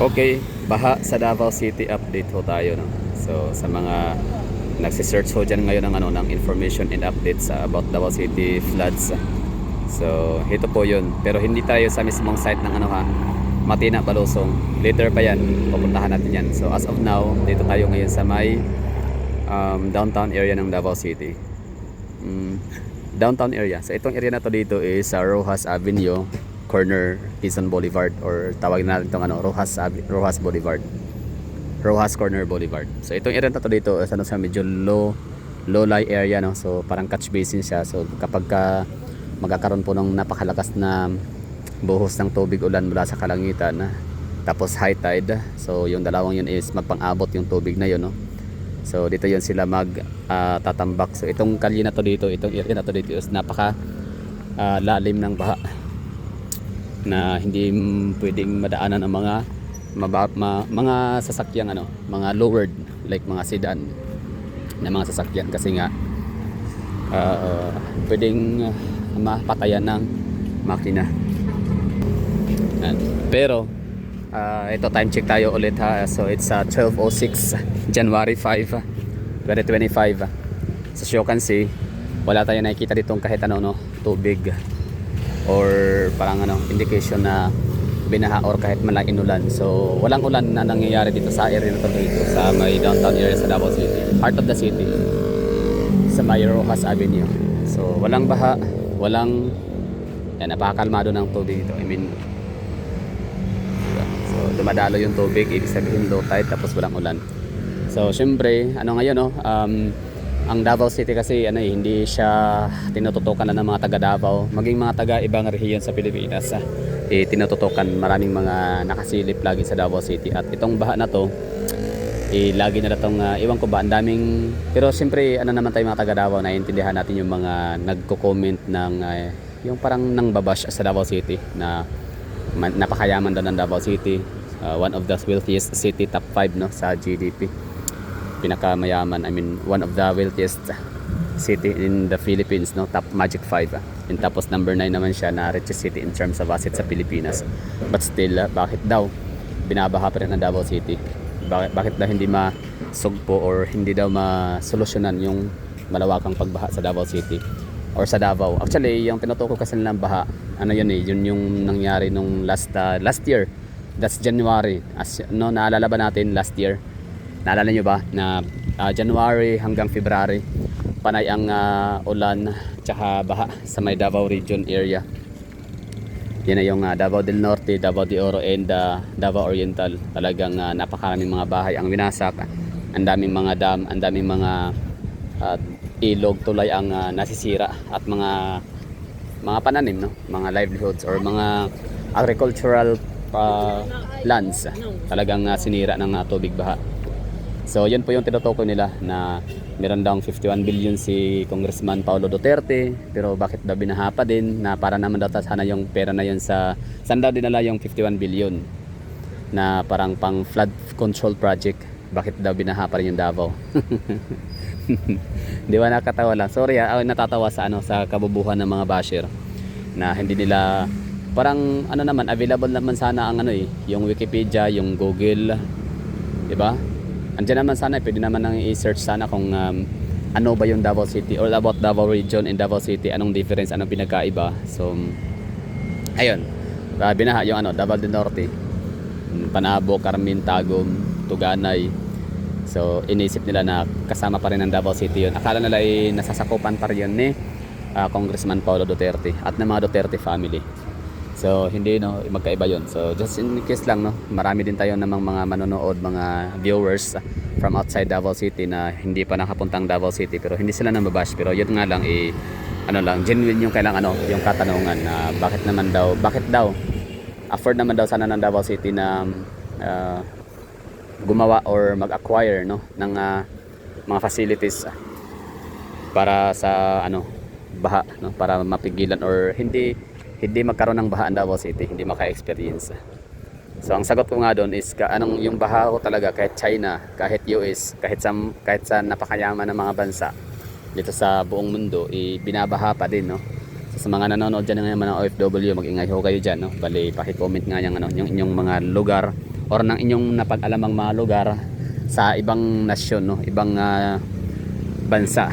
Okay, baha sa Davao City update ho tayo, no. So sa mga nagse-search ho diyan ngayon ng ng information and updates about Davao City floods. So ito po 'yun. Pero hindi tayo sa mismong site ng Matina, Balusong. Later pa 'yan, pupuntahan natin 'yan. So as of now, dito tayo ngayon sa may downtown area ng Davao City. Downtown area. So itong area na to dito is Rojas Avenue, corner Quezon Boulevard, or tawag natin itong Rojas Boulevard. Rojas Corner Boulevard. So itong area na to dito is sa medyo low-lie area, no. So parang catch basin siya. So kapag magkakaroon po ng napakalakas na buhos ng tubig ulan mula sa kalangitan, tapos high tide, so yung dalawang yun is magpang-abot yung tubig na yun, no. So dito yun sila tatambak. So itong kalye na to dito, itong area na to dito is napaka lalim ng baha na hindi pwedeng madaanan ang mga sasakyang mga lowered, like mga sedan na mga sasakyan, kasi nga pwedeng mapatayan ng makina. Pero ito, time check tayo ulit, ha. So it's 12:06 January 5, 2025. So as you can see, wala tayong nakikita ditong kahit tubig or parang indication na binaha or kahit man inulan. So walang ulan na nangyayari dito sa area na to dito sa may downtown area sa Davao City, heart of the city, sa may Rojas Avenue. So walang baha, napakakalmado ng tubig dito. I mean, so dumadalo yung tubig, ibig sabihin low tide, tapos walang ulan. So syempre ngayon, ang Davao City kasi hindi siya tinututukan na ng mga taga Davao, maging mga taga ibang rehiyon sa Pilipinas, tinututukan. Maraming mga nakasilip lagi sa Davao City, at itong baha na to lagi na itong iwan ko ba, ang daming, pero siyempre naman tayo mga taga Davao, naiintindihan natin yung mga nagko-comment ng yung parang nang babash sa Davao City na napakayaman daw ng Davao City, one of the wealthiest city, top 5, no, sa GDP, pinakamayaman. I mean, one of the wealthiest city in the Philippines, no, top magic 5, and tapos number 9 naman siya na richest city in terms of assets sa Pilipinas. But still, bakit daw binabaha pa rin ang Davao City? Bakit daw hindi masugpo or hindi daw masolusyonan yung malawakang pagbaha sa Davao City or sa Davao? Actually, yung tinutukoy kasi nilang baha, yun yung nangyari nung last year. That's January. Naalala ba natin last year? Naalala nyo ba na January hanggang February panay ang ulan tsaka baha sa may Davao region area. Yan na yung Davao del Norte, Davao de Oro, and Davao Oriental. Talagang napakaraming mga bahay ang winasak. Ang daming mga dam, ang daming mga ilog, tulay ang nasisira, at mga pananim, no, mga livelihoods or mga agricultural lands talagang sinira ng tubig baha. So yun po yung tinutukoy nila, na meron daw 51 billion si Congressman Paulo Duterte, pero bakit daw binaha pa din, na para naman daw sana yung pera na yun saan daw dinala yung 51 billion na parang pang flood control project. Bakit daw binaha pa rin yung Davao? Di ba, nakatawa lang. Sorry, natatawa sa kabubuhan ng mga basher na hindi nila parang naman available naman sana ang yung Wikipedia, yung Google, di ba? Andiyan naman sana, pwede naman nang i-search sana kung ano ba yung Davao City, or about Davao region and Davao City, anong difference, anong pinagkaiba. So ayun, binaha yung Davao del Norte, Panabo, Carmen, Tagum, Tuganay. So inisip nila na kasama pa rin ng Davao City yun. Akala nila ay nasasakupan pa rin ni Congressman Paulo Duterte at ng mga Duterte family. So hindi, no, magkaiba yun. So just in case lang, no, marami din tayo namang mga manonood, mga viewers from outside Davao City na hindi pa nakapuntang Davao City, pero hindi sila nababash. Pero yun nga lang, genuine yung yung katanungan na bakit daw afford naman daw sana ng Davao City na gumawa or mag-acquire, no, ng mga facilities para sa baha, no, para mapigilan or hindi magkaroon ng baha ang Davao City, hindi maka-experience. So ang sagot ko nga doon is yung baha ko talaga, kahit China, kahit US, kahit sa napakayaman ng mga bansa dito sa buong mundo, binabaha pa din, no. So, sa mga nanonood dyan ng mga OFW, mag-ingay ho kayo dyan, no. Bali, paki-comment nga yung inyong mga lugar or ng inyong napag-alamang mga lugar sa ibang nasyon, no? Ibang bansa,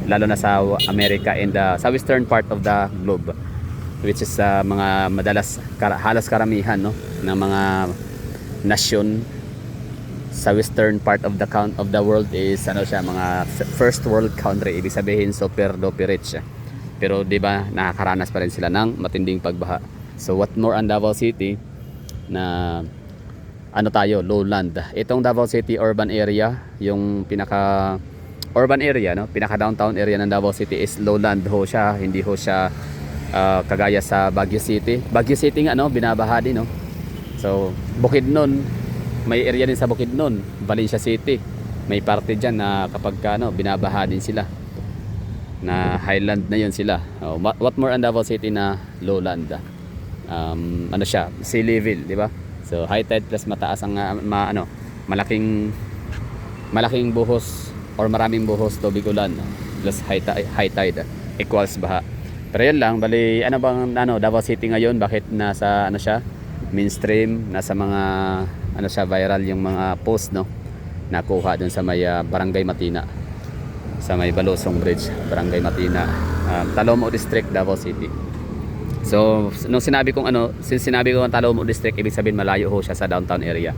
lalo na sa America and sa western part of the globe, which is mga madalas halos karamihan, no, ng mga nasyon sa western part of the world is ano siya, mga first world country. Ibig sabihin super duper rich, pero di ba nakakaranas pa rin sila ng matinding pagbaha. So what more ang Davao City na ano tayo, lowland. Itong Davao City urban area, yung pinaka urban area, no, pinaka downtown area ng Davao City is lowland ho siya, hindi ho siya kagaya sa Baguio City. Baguio City nga, no, binabaha din, no. So Bukidnon, may area din sa Bukidnon. Valencia City, may parte dyan na kapag ano, binabaha din sila, na highland na yun sila. What more ang Davao City na lowland, ano siya, sea level, di ba? So high tide plus mataas ang malaking buhos or maraming buhos tubig ulan plus high tide equals baha. Pero yan lang, bali ano bang Davao City ngayon, bakit nasa ano siya, mainstream, nasa mga ano siya, viral yung mga post, no, nakuha dun sa may Barangay Matina, sa may Balosong Bridge, Barangay Matina, Talomo District, Davao City. So nung sinabi kong since sinabi ko ang Talomo District, ibig sabihin malayo ho siya sa downtown area.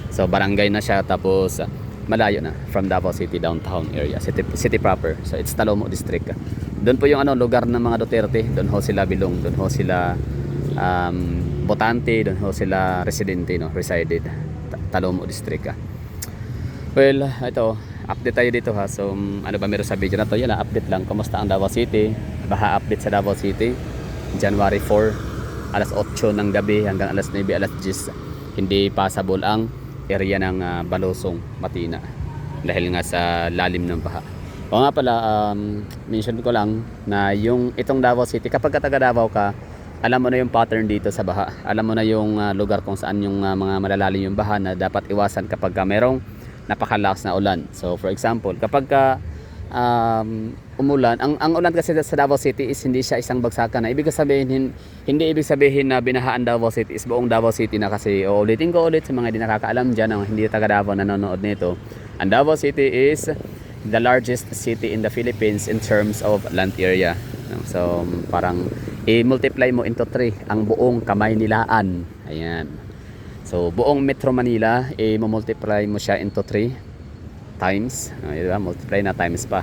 So barangay na siya, tapos malayo na from Davao City downtown area, city proper. So it's Talomo District. Doon po yung lugar ng mga Duterte, doon ho sila bilong, doon ho sila botante, doon ho sila residente, no, resided. Talomo District. Well, ito, update tayo dito ha. So ano ba meron sa video na to? Yan, update lang. Kumusta ang Davao City? Baha update sa Davao City. January 4, alas 8 ng gabi hanggang alas 9, alas 10. Hindi passable ang area ng Balosong, Matina dahil nga sa lalim ng baha. O nga pala, mention ko lang na yung itong Davao City, kapag taga Davao ka, alam mo na yung pattern dito sa baha. Alam mo na yung lugar kung saan yung mga malalalim yung baha na dapat iwasan kapag merong napakalakas na ulan. So for example, kapag umulan, ang ulan kasi sa Davao City is hindi siya isang bagsakan na ibig sabihin, hindi ibig sabihin na binahaan Davao City is buong Davao City na, kasi uulitin ko ulit sa mga hindi nakakaalam dyan, hindi taga Davao nanonood nito. Ang Davao City is the largest city in the Philippines in terms of land area. So parang i-multiply mo into 3 ang buong Kamaynilaan. Ayan. So buong Metro Manila, i-multiply mo siya into 3 times. Diba? Multiply na times pa.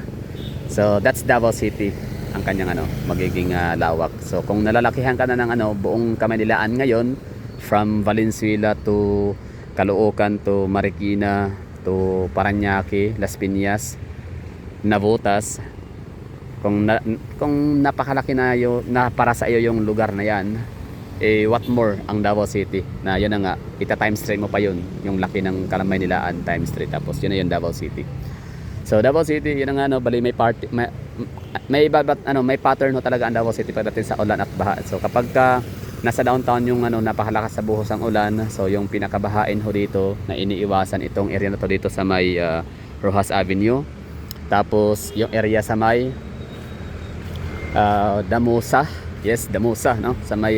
So that's Davao City, ang kanyang magiging lawak. So kung nalalakihan ka na ng buong Kamaynilaan ngayon, from Valenzuela to Caloocan to Marikina to Parañaque, Las Piñas, Navotas, kung napakalaki na para sa iyo yung lugar na yan, what more ang Davao City, na yun na nga, ita-times 3 mo pa yun, yung laki ng Kamaynilaan times 3, tapos yun na yun Davao City. So Davao City, yun na nga, bali may may pattern ho talaga ang Davao City pagdating sa ulan at baha. So kapag nasa downtown yung napakalakas sa buhos ang ulan, so yung pinakabahain ho dito na iniiwasan itong area na to dito sa may Rojas Avenue, tapos yung area sa may Damusa, yes, Damusa, no, sa may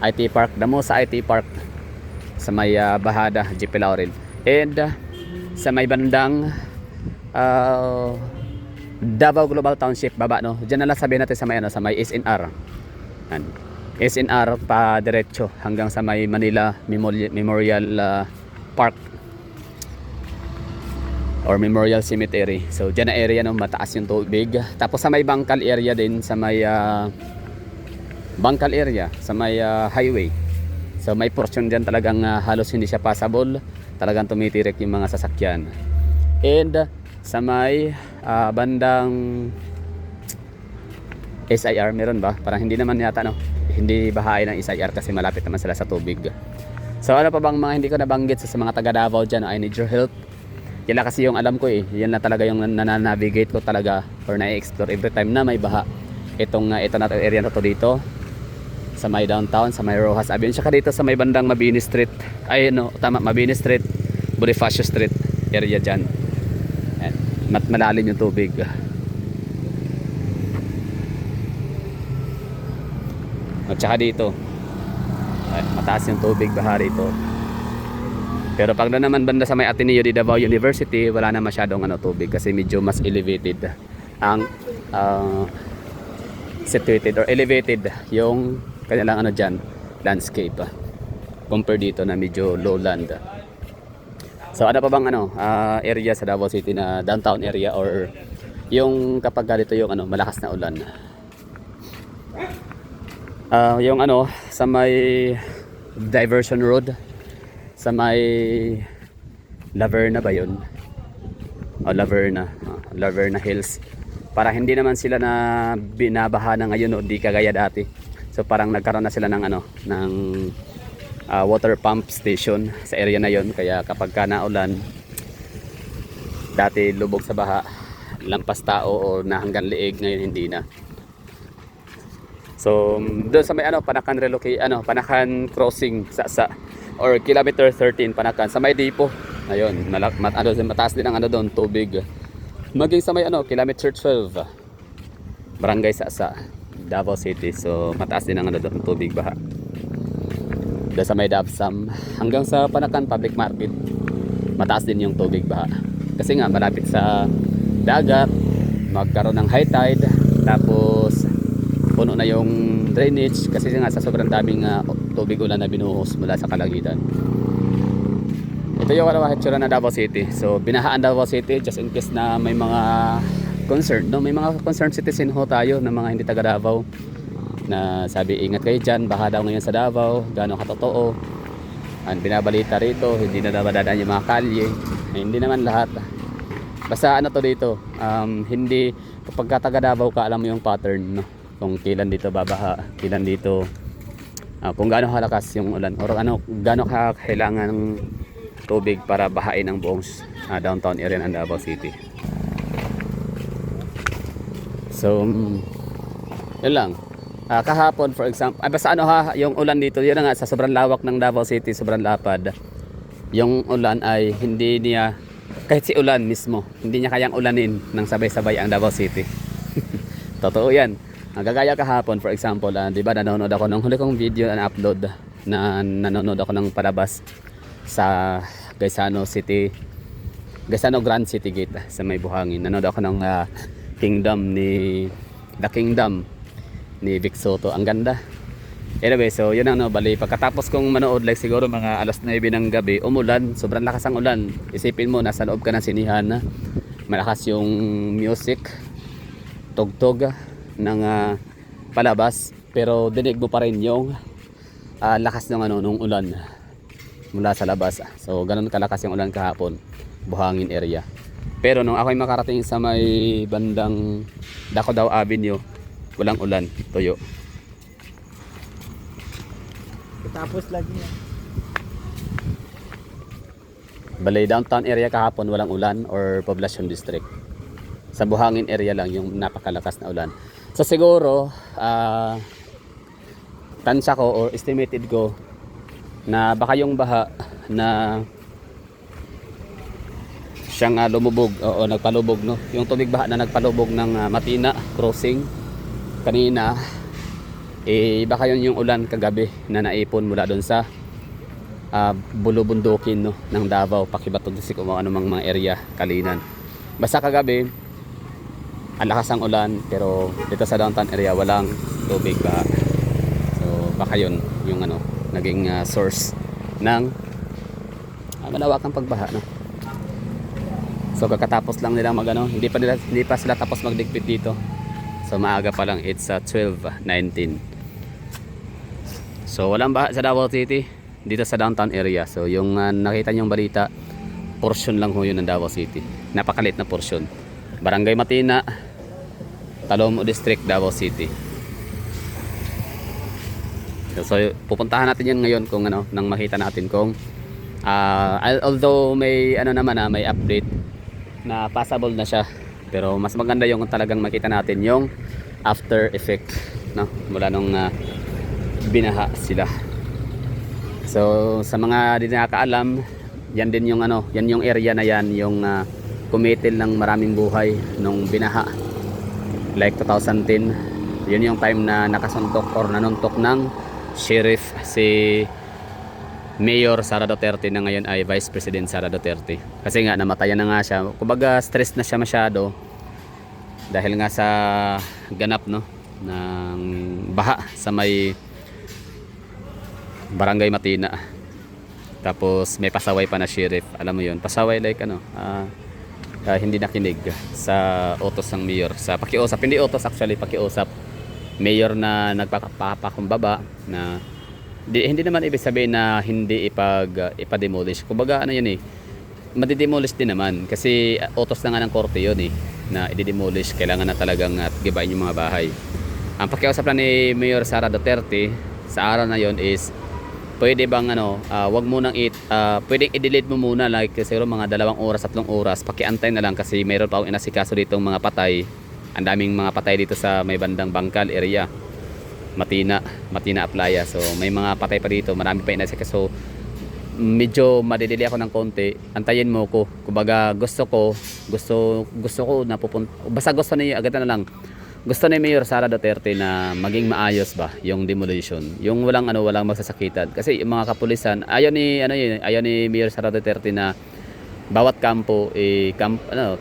IT Park, Damusa IT Park, sa may Bahada, GP Laurel, and sa may bandang Davao Global Township baba, no, diyan na lang sabihin natin sa may sa may SNR, SNR pa diretso hanggang sa may Manila Memorial Park or Memorial Cemetery. So dyan na area, no, mataas yung tubig. Tapos sa may Bangkal area din, sa may Bangkal area, sa may highway. So may portion dyan talagang halos hindi siya passable. Talagang tumitirik yung mga sasakyan. And sa may bandang SIR, meron ba? Parang hindi naman yata, no? Hindi bahain ng SIR kasi malapit naman sila sa tubig. So ano pa bang mga hindi ko nabanggit sa mga taga Davao dyan? I need your help. Yan kasi yung alam ko yan na talaga yung nananavigate ko talaga or na-explore every time na may baha. Ito na area na to dito sa may downtown, sa may Rojas Avenue, saka dito sa may bandang Mabini Street, Mabini Street, Bonifacio Street area dyan. Malalim yung tubig. At saka dito mataas yung tubig, baha rito. Pero pag doon naman banda sa may Ateneo de Davao University, wala na masyadong tubig kasi medyo mas elevated ang situated or elevated yung kanilang dyan, landscape compare dito na medyo lowland. So ano pa bang area sa Davao City na downtown area or yung kapag ganito yung malakas na ulan? Yung sa may diversion road sa may Laverna ba yun? Laverna Hills. Para hindi naman sila na binabaha na ngayon o di kagaya dati. So parang nagkaroon na sila ng ng water pump station sa area na yon, kaya kapag ka naulan, dati lubog sa baha, lampas tao o na hanggang liig, ngayon hindi na. So doon sa may Panakan Panakan crossing sa or kilometer 13 Panakan sa may Dipo. Ayun, mataas din ang doon tubig. Maging sa may kilometer 12 Barangay Sasa, Davao City. So mataas din ang doon tubig baha. Doon sa may Dabsam hanggang sa Panakan Public Market, mataas din yung tubig baha. Kasi nga malapit sa dagat, magkaroon ng high tide, tapos puno na yung drainage kasi nga sa sobrang daming tubig ulan na binuhos mula sa Kalangitan. Ito yung hitsura na Davao City. So binahaan Davao City just in case na may mga concern, may mga concerned citizen ho tayo na mga hindi taga Davao na sabi ingat kayo dyan, baha daw ngayon sa Davao, gano'ng katotoo. Ang binabalita rito, hindi na dadaan yung mga kalye. Hindi naman lahat. Basta to dito, hindi kapag taga Davao ka, alam mo yung pattern, no? Kung kailan dito babaha, kailan dito kung gaano kalakas yung ulan or gaano kailangan ng tubig para bahain ang buong downtown area ng Davao City. So yun lang. Kahapon for example, basta yung ulan dito, yun nga sa sobrang lawak ng Davao City, sobrang lapad. Yung ulan ay hindi niya, kahit si ulan mismo, hindi niya kayang ulanin ng sabay-sabay ang Davao City. Totoo yan. Gagaya kahapon for example, di ba nanonood ako ng huli kong video na upload na nanonood ako ng palabas sa Gaisano Grand City Gate sa may Buhangin. Nanonood ako ng The Kingdom ni Vic Soto. Ang ganda. Anyway, so yun bali pagkatapos kong manood like siguro mga alas 9 ng gabi, umulan, sobrang lakas ang ulan. Isipin mo nasa loob ka ng sinihan na malakas yung music, tugtog ng palabas, pero dinig mo pa rin yung lakas ng nung ulan mula sa labas. So ganun kalakas yung ulan kahapon, Buhangin area. Pero nung ako'y makarating sa may bandang Dacodao Avenue, walang ulan, tuyo. Tapos lagi yan. Balay downtown area kahapon walang ulan or Poblacion District. Sa Buhangin area lang yung napakalakas na ulan. So siguro tansya ko or estimated ko na baka yung baha na siyang lumubog o nagpalubog, no, yung tubig baha na nagpalubog ng Matina crossing kanina, baka yun yung ulan kagabi na naipon mula doon sa bulubundukin, no, ng Davao, Pakibato District o ano mang mga area, Kalinan. Basta kagabi ang lakas ang ulan, pero dito sa downtown area walang tubig baha. So baka yun yung naging source ng malawakang pagbaha, no. So kakatapos lang nilang hindi pa sila tapos magligpit dito. So maaga pa lang, it's 12:19. So walang baha sa Davao City dito sa downtown area. So yung nakita niyong balita, portion lang ho yun ng Davao City. Napakalit na portion. Barangay Matina, Talomo District, Davao City. So pupuntahan natin yan ngayon kung nang makita natin kung although may may update na passable na siya, pero mas maganda yung talagang makita natin yung after effect, no, mula nung binaha sila. So sa mga di nakakaalam, yan din yung yan yung area na yan yung kumitil ng maraming buhay nung binaha like 2010. Yun yung time na nakasuntok or nanuntok ng sheriff si Mayor Sara Duterte na ngayon ay Vice President Sara Duterte. Kasi nga namatayan na nga siya. Kumbaga stress na siya masyado dahil nga sa ganap no ng baha sa may Barangay Matina. Tapos may pasaway pa na sheriff. Alam mo 'yon, pasaway like ano, hindi nakinig sa utos ng mayor sa pakiusap. Hindi utos actually, pakiusap. Mayor na nagpapakumbaba na hindi naman ibig sabihin na hindi ipa-demolish. Kumbaga ano yun eh, madidemolish din naman kasi utos na nga ng korte yun eh na i-demolish. Kailangan na talagang gibain yung mga bahay. Ang pakiusap lang ni Mayor Sara Duterte sa araw na yun is pwede bang wag mo nang pwedeng i-delete mo muna like siguro mga 2 oras, 3 oras, pakiantay na lang kasi mayroon pa akong inasikaso ditong mga patay. Ang daming mga patay dito sa may bandang Bangkal area. Matina Aplaya. So may mga patay pa dito, marami pa inasikaso. Medyo madidili ako ng konti. Antayin mo ko. Kumbaga gusto ko na pupunta. Basta gusto niya agad na lang. Gusto ni Mayor Sara Duterte na maging maayos ba yung demolition. Yung walang magsasakitan. Kasi yung mga kapulisan, ayaw ni Mayor Sara Duterte na bawat kampo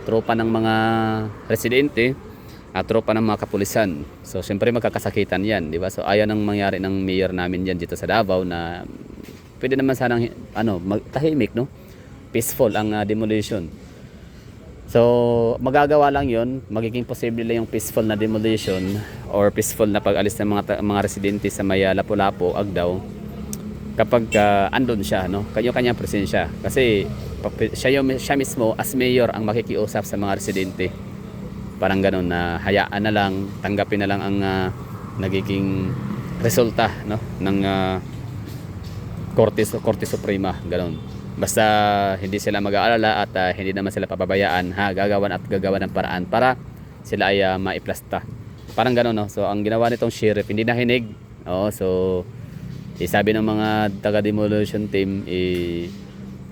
tropa ng mga residente at tropa ng mga kapulisan. So syempre magkakasakitan 'yan, di ba? So ayaw nang mangyari ng mayor namin diyan dito sa Davao na pwede naman sanang magtahimik, no? Peaceful ang demolition. So, magagawa lang yon, magiging posible lang yung peaceful na demolition or peaceful na pag-alis ng mga residente sa may Lapu-Lapu, Agdao kapag andun siya, no? Kanya-kanyang presensya. Kasi siya mismo as mayor ang makikiusap sa mga residente. Parang ganoon na hayaan na lang, tanggapin na lang ang nagiging resulta, no? Ng Korte Suprema, ganoon. Basta hindi sila mag-aalala at hindi naman sila pababayaan, gagawan ng paraan para sila ay maiplasta. Parang gano'n, no? So ang ginawa nitong sheriff hindi nahinig. So sabi ng mga taga-demolition team,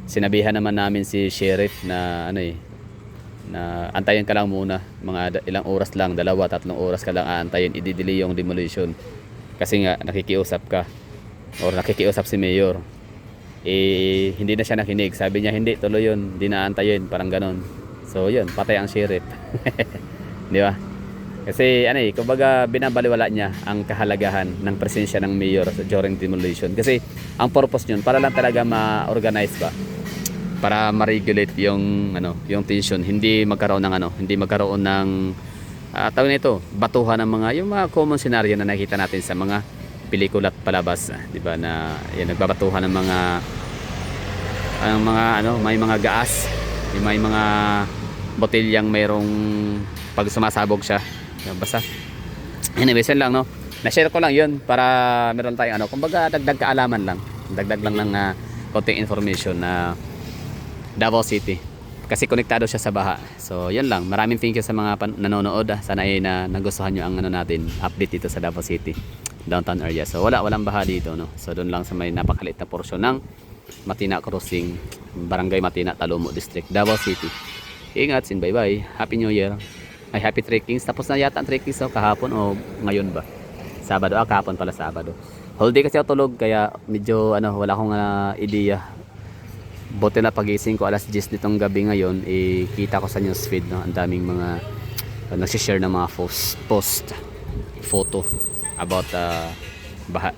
sinabihan naman namin si sheriff na na antayin ka lang muna, mga ilang oras lang, 2-3 oras ka lang aantayin, i-delay yung demolition. Kasi nga nakikiusap ka or nakikiusap si mayor. Hindi na siya nakinig. Sabi niya hindi, tuloy yun, hindi na antayin, parang ganon. So yun, patay ang sheriff. Di ba? Kasi kumbaga binabaliwala niya ang kahalagahan ng presensya ng mayor during demolition. Kasi ang purpose niyon para lang talaga ma-organize ba, para ma-regulate yung yung tension, hindi magkaroon ng tawag nito, batuhan ng yung mga common scenario na nakita natin sa mga pelikula at palabas, di ba, na yan, nagbabatuhan ng may mga gaas, may mga botilyang mayroong pag sumasabog siya. Basta anyways, yan lang, no, na-share ko lang yun para meron tayong kumbaga dagdag kaalaman lang, dagdag lang ng konting information na Davao City kasi konektado siya sa baha. So yan lang, maraming thank you sa mga nanonood. Sana ay nagustuhan nyo ang natin update dito sa Davao City downtown area. So walang baha dito, no. So doon lang sa may napakaliit na porsyon ng Matina Crossing, Barangay Matina, Talomo District, Davao City. Ingat, bye bye. Happy New Year. Ay happy trekkings. Tapos na yata ang trekkings kahapon o ngayon ba? Sabado, kahapon pala, Sabado. Holiday kasi ako tulog kaya medyo wala akong ideya. Buti na pagising ko alas 10 nitong gabi ngayon, kita ko sa newsfeed, no, ang daming mga nagsishare ng mga post photo about baha.